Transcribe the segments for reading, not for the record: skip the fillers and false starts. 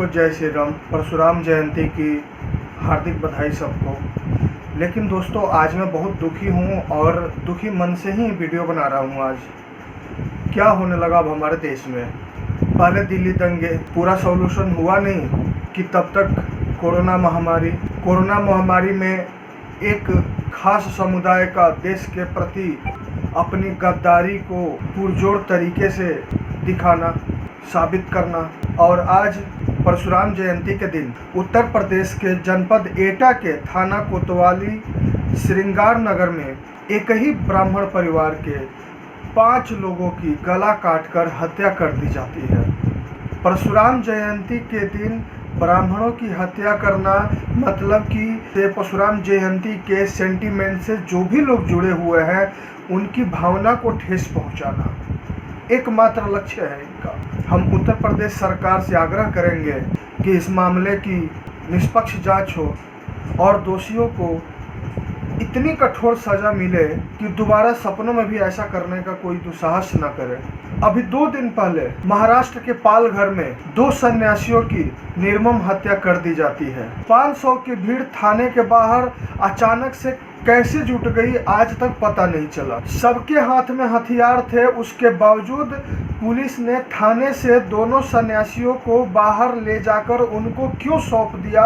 सबको जय श्री राम। परशुराम जयंती की हार्दिक बधाई सबको। लेकिन दोस्तों, आज मैं बहुत दुखी हूँ और दुखी मन से ही वीडियो बना रहा हूँ। आज क्या होने लगा अब हमारे देश में। पहले दिल्ली दंगे, पूरा सॉल्यूशन हुआ नहीं कि तब तक कोरोना महामारी में एक खास समुदाय का देश के प्रति अपनी गद्दारी को पुरजोर तरीके से दिखाना, साबित करना। और आज परशुराम जयंती के दिन उत्तर प्रदेश के जनपद एटा के थाना कोतवाली श्रृंगार नगर में एक ही ब्राह्मण परिवार के 5 लोगों की गला काटकर हत्या कर दी जाती है। परशुराम जयंती के दिन ब्राह्मणों की हत्या करना मतलब कि परशुराम जयंती के सेंटीमेंट से जो भी लोग जुड़े हुए हैं उनकी भावना को ठेस पहुंचाना एकमात्र लक्ष्य है इनका। हम उत्तर प्रदेश सरकार से आग्रह करेंगे कि इस मामले की निष्पक्ष जांच हो और दोषियों को इतनी कठोर सजा मिले कि दोबारा सपनों में भी ऐसा करने का कोई दुस्साहस न करे। अभी 2 दिन पहले महाराष्ट्र के पालघर में 2 सन्यासियों की निर्मम हत्या कर दी जाती है। 500 की भीड़ थाने के बाहर अचानक से कैसे जुट गई आज तक पता नहीं चला। सबके हाथ में हथियार थे, उसके बावजूद पुलिस ने थाने से दोनों सन्यासियों को बाहर ले जाकर उनको क्यों सौंप दिया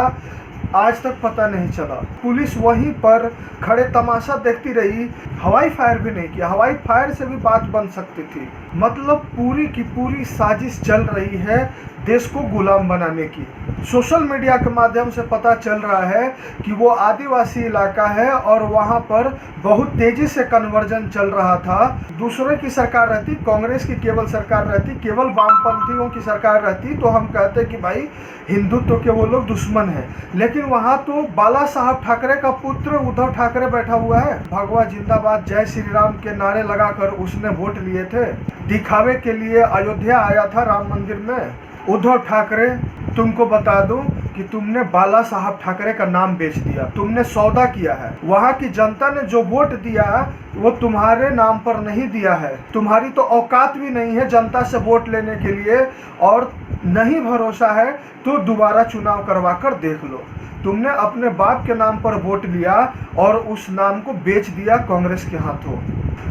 आज तक पता नहीं चला। पुलिस वहीं पर खड़े तमाशा देखती रही, हवाई फायर भी नहीं किया। हवाई फायर से भी बात बन सकती थी। मतलब पूरी की पूरी साजिश चल रही है देश को गुलाम बनाने की। सोशल मीडिया के माध्यम से पता चल रहा है कि वो आदिवासी इलाका है और वहाँ पर बहुत तेजी से कन्वर्जन चल रहा था। दूसरों की सरकार रहती, कांग्रेस की केवल सरकार रहती, केवल वामपंथियों की सरकार रहती तो हम कहते कि भाई हिंदुत्व के वो लोग दुश्मन हैं। लेकिन वहाँ तो बाला साहब ठाकरे का पुत्र उद्धव ठाकरे बैठा हुआ है। भगवा जिंदाबाद, जय श्री राम के नारे लगाकर उसने वोट लिए थे। दिखावे के लिए अयोध्या आया था राम मंदिर में। उद्धव ठाकरे, तुमको बता दूं कि तुमने बाला साहब ठाकरे का नाम बेच दिया, तुमने सौदा किया है। वहाँ की जनता ने जो वोट दिया वो तुम्हारे नाम पर नहीं दिया है। तुम्हारी तो औकात भी नहीं है जनता से वोट लेने के लिए, और नहीं भरोसा है तो दोबारा चुनाव करवा कर देख लो। तुमने अपने बाप के नाम पर वोट लिया और उस नाम को बेच दिया कांग्रेस के हाथों।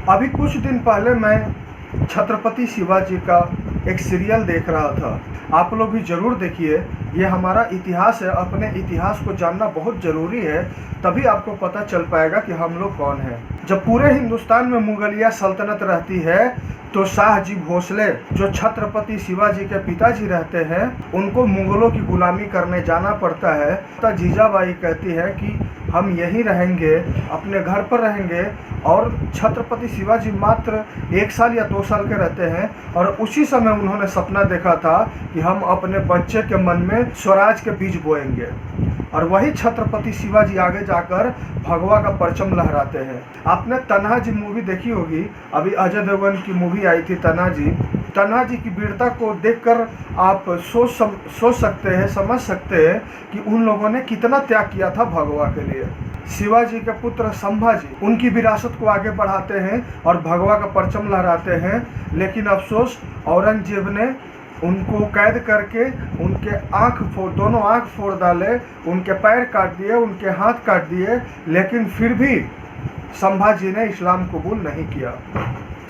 अभी कुछ दिन पहले मैं छत्रपति शिवाजी का एक सीरियल देख रहा था। आप लोग भी जरूर देखिए, ये हमारा इतिहास है। अपने इतिहास को जानना बहुत ज़रूरी है, तभी आपको पता चल पाएगा कि हम लोग कौन हैं। जब पूरे हिंदुस्तान में मुगलिया सल्तनत रहती है तो शाहजी भोसले, जो छत्रपति शिवाजी के पिताजी रहते हैं, उनको मुगलों की गुलामी करने जाना पड़ता है। तो जीजाबाई कहती है कि हम यहीं रहेंगे, अपने घर पर रहेंगे। और छत्रपति शिवाजी मात्र 1 साल या 2 साल के रहते हैं और उसी समय उन्होंने सपना देखा था कि हम अपने बच्चे के मन में स्वराज के बीज बोएंगे। और वही छत्रपति शिवाजी आगे जाकर भगवा का परचम लहराते हैं। आपने तन्हाजी मूवी देखी होगी, अभी अजय देवगन की मूवी आई थी तन्हाजी की वीरता को देखकर आप सोच सकते हैं, समझ सकते हैं कि उन लोगों ने कितना त्याग किया था भगवा के लिए। शिवाजी के पुत्र संभाजी उनकी विरासत को आगे बढ़ाते हैं और भगवा का परचम लहराते हैं। लेकिन अफसोस, औरंगजेब ने उनको कैद करके उनके दोनों आँख फोड़ डाले, उनके पैर काट दिए, उनके हाथ काट दिए। लेकिन फिर भी संभाजी ने इस्लाम कबूल नहीं किया।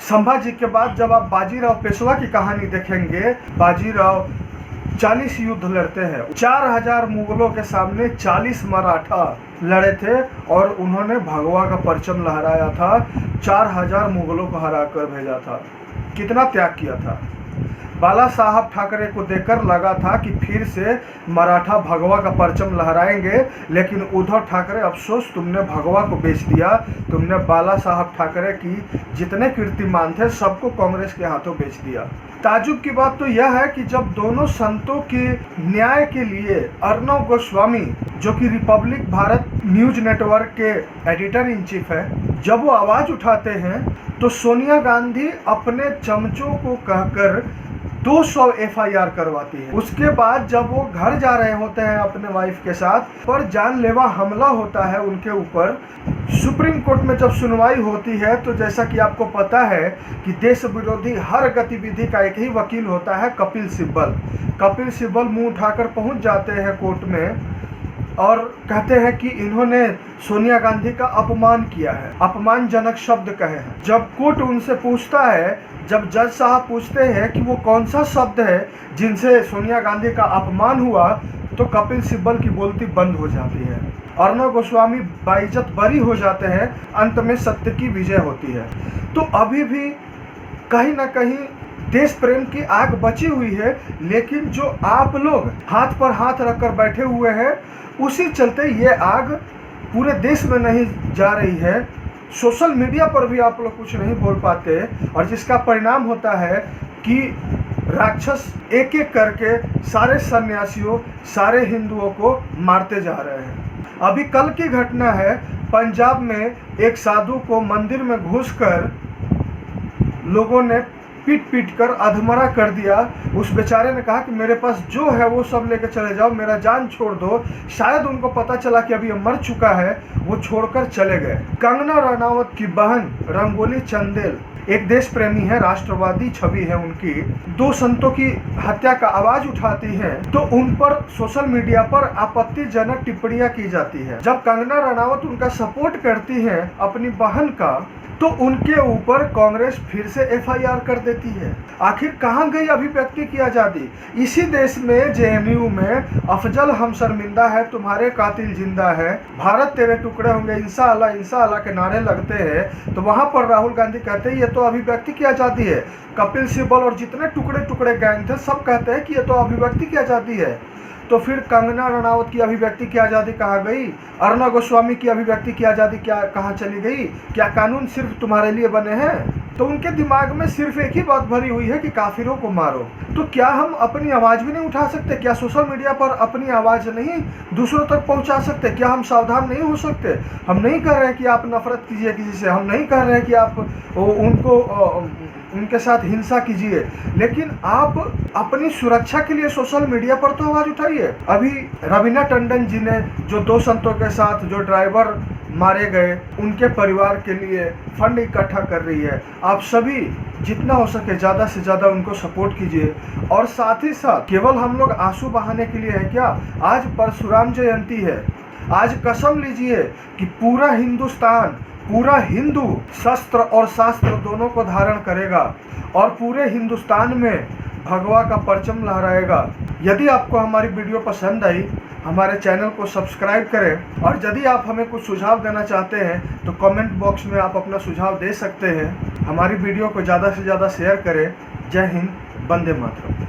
संभाजी के बाद जब आप बाजीराव पेशवा की कहानी देखेंगे, बाजीराव 40 युद्ध लड़ते हैं। 4000 मुगलों के सामने 40 मराठा लड़े थे और उन्होंने भगवा का परचम लहराया था। 4000 मुगलों को हरा कर भेजा था। कितना त्याग किया था। बाला साहब ठाकरे को देखकर लगा था कि फिर से मराठा भगवा का परचम लहराएंगे, लेकिन उद्धव ठाकरे, अफसोस, तुमने भगवा को बेच दिया। तुमने बाला साहब ठाकरे की जितने कीर्तिमान थे सबको कांग्रेस के हाथों बेच दिया। ताजुब की बात तो यह है कि जब दोनों संतों के न्याय के लिए अर्णव गोस्वामी, जो कि रिपब्लिक भारत न्यूज नेटवर्क के एडिटर इन चीफ है, जब वो आवाज़ उठाते हैं तो सोनिया गांधी अपने चमचों को कहकर 200 FIR करवाती है। उसके बाद जब वो घर जा रहे होते हैं अपने वाइफ के साथ, पर जानलेवा हमला होता है उनके ऊपर। सुप्रीम कोर्ट में जब सुनवाई होती है तो जैसा कि आपको पता है कि देश विरोधी हर गतिविधि का एक ही वकील होता है, कपिल सिब्बल। कपिल सिब्बल मुंह उठाकर पहुंच जाते हैं कोर्ट में और कहते हैं कि इन्होंने सोनिया गांधी का अपमान किया है, अपमानजनक शब्द कहे हैं। जब कोर्ट उनसे पूछता है, जब जज साहब पूछते हैं कि वो कौन सा शब्द है जिनसे सोनिया गांधी का अपमान हुआ, तो कपिल सिब्बल की बोलती बंद हो जाती है। अर्णव गोस्वामी बाइज्जत बरी हो जाते हैं। अंत में सत्य की विजय होती है। तो अभी भी कहीं ना कहीं देश प्रेम की आग बची हुई है, लेकिन जो आप लोग हाथ पर हाथ रखकर बैठे हुए हैं, उसी चलते ये आग पूरे देश में नहीं जा रही है। सोशल मीडिया पर भी आप लोग कुछ नहीं बोल पाते, और जिसका परिणाम होता है कि राक्षस एक एक करके सारे सन्यासियों, सारे हिंदुओं को मारते जा रहे हैं। अभी कल की घटना है, पंजाब में एक साधु को मंदिर में घुसकर लोगों ने पीट पीट कर अधमरा कर दिया। उस बेचारे ने कहा कि मेरे पास जो है वो सब लेकर चले जाओ, मेरा जान छोड़ दो। शायद उनको पता चला कि अभी ये मर चुका है, वो छोड़कर चले गए। कंगना रनावत की बहन रंगोली चंदेल एक देश प्रेमी है, राष्ट्रवादी छवि है उनकी। 2 संतों की हत्या का आवाज उठाती हैं तो उन पर सोशल मीडिया पर आपत्तिजनक टिप्पणियां की जाती है। जब कंगना रनावत उनका सपोर्ट करती हैं अपनी बहन का, तो उनके ऊपर कांग्रेस फिर से FIR कर देती है। आखिर कहां गई अभिव्यक्ति की आजादी? इसी देश में JNU में अफजल हम शर्मिंदा है, तुम्हारे कातिल जिंदा है, भारत तेरे टुकड़े होंगे, इंशाअल्लाह के नारे लगते हैं। तो वहां पर राहुल गांधी कहते हैं ये तो अभिव्यक्ति की आजादी है। कपिल सिब्बल और जितने टुकड़े टुकड़े गैंग थे सब कहते हैं कि ये तो अभिव्यक्ति की आजादी है। तो फिर कंगना रनावत की अभिव्यक्ति की आज़ादी कहाँ गई? अर्णव गोस्वामी की अभिव्यक्ति की आज़ादी क्या कहाँ चली गई? क्या कानून सिर्फ तुम्हारे लिए बने हैं? तो उनके दिमाग में सिर्फ एक ही बात भरी हुई है कि काफिरों को मारो। तो क्या हम अपनी आवाज़ भी नहीं उठा सकते? क्या सोशल मीडिया पर अपनी आवाज़ नहीं दूसरों तक पहुंचा सकते? क्या हम सावधान नहीं हो सकते? हम नहीं कह रहे हैं कि आप नफरत कीजिए किसी से, हम नहीं कह रहे हैं कि आप उनके साथ हिंसा कीजिए, लेकिन आप अपनी सुरक्षा के लिए सोशल मीडिया पर तो आवाज़ उठाइए। अभी रवीना टंडन जी ने जो 2 संतों के साथ जो ड्राइवर मारे गए, उनके परिवार के लिए फंड इकट्ठा कर रही है। आप सभी जितना हो सके ज़्यादा से ज़्यादा उनको सपोर्ट कीजिए। और साथ ही साथ केवल हम लोग आंसू बहाने के लिए है क्या? आज परशुराम जयंती है। आज कसम लीजिए कि पूरा हिंदुस्तान, पूरा हिंदू शस्त्र और शास्त्र दोनों को धारण करेगा और पूरे हिंदुस्तान में भगवा का परचम लहराएगा। यदि आपको हमारी वीडियो पसंद आई, हमारे चैनल को सब्सक्राइब करें, और यदि आप हमें कुछ सुझाव देना चाहते हैं तो कमेंट बॉक्स में आप अपना सुझाव दे सकते हैं। हमारी वीडियो को ज़्यादा से ज़्यादा शेयर करें। जय हिंद, वंदे मातरम।